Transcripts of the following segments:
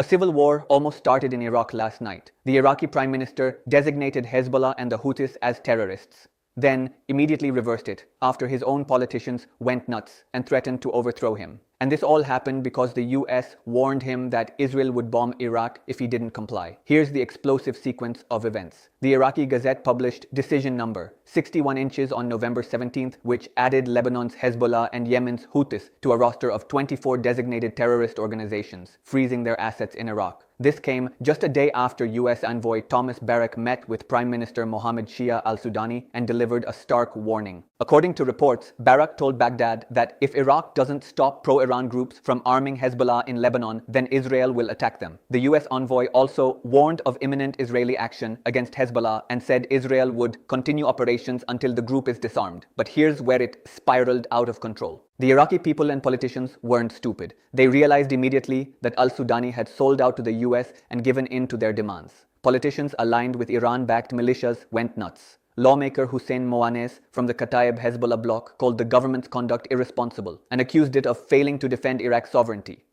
A civil war almost started in Iraq last night. The Iraqi Prime Minister designated Hezbollah and the Houthis as terrorists, then immediately reversed it after his own politicians went nuts and threatened to overthrow him. And this all happened because the US warned him that Israel would bomb Iraq if he didn't comply. Here's the explosive sequence of events. The Iraqi Gazette published decision number 61 inches on November 17th, which added Lebanon's Hezbollah and Yemen's Houthis to a roster of 24 designated terrorist organizations, freezing their assets in Iraq. This came just a day after US envoy Thomas Barrack met with Prime Minister Mohammed Shia al-Sudani and delivered a stark warning. According to reports, Barrack told Baghdad that if Iraq doesn't stop pro-Iran groups from arming Hezbollah in Lebanon, then Israel will attack them. The US envoy also warned of imminent Israeli action against Hezbollah and said Israel would continue operations until the group is disarmed. But here's where it spiraled out of control. The Iraqi people and politicians weren't stupid. They realized immediately that al-Sudani had sold out to the US and given in to their demands. Politicians aligned with Iran-backed militias went nuts. Lawmaker Hussein Moanes from the Kataib Hezbollah bloc called the government's conduct irresponsible and accused it of failing to defend Iraq's sovereignty.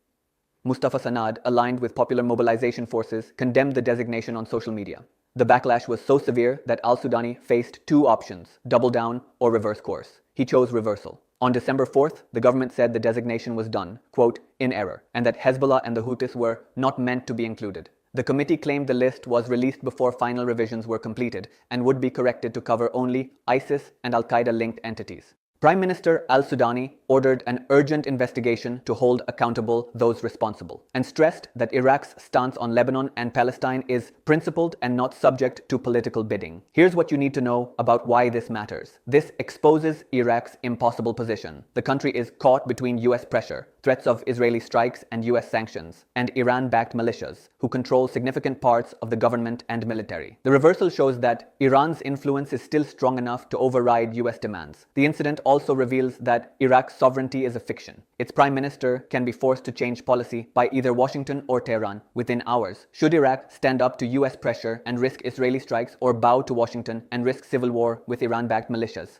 Mustafa Sanad, aligned with popular mobilization forces, condemned the designation on social media. The backlash was so severe that al-Sudani faced two options: double down or reverse course. He chose reversal. On December 4th, the government said the designation was done, quote, in error, and that Hezbollah and the Houthis were not meant to be included. The committee claimed the list was released before final revisions were completed and would be corrected to cover only ISIS and al-Qaeda-linked entities. Prime Minister al-Sudani ordered an urgent investigation to hold accountable those responsible and stressed that Iraq's stance on Lebanon and Palestine is principled and not subject to political bidding. Here's what you need to know about why this matters. This exposes Iraq's impossible position. The country is caught between US pressure, threats of Israeli strikes and US sanctions, and Iran-backed militias who control significant parts of the government and military. The reversal shows that Iran's influence is still strong enough to override US demands. The incident also reveals that Iraq's sovereignty is a fiction. Its prime minister can be forced to change policy by either Washington or Tehran within hours. Should Iraq stand up to US pressure and risk Israeli strikes, or bow to Washington and risk civil war with Iran-backed militias?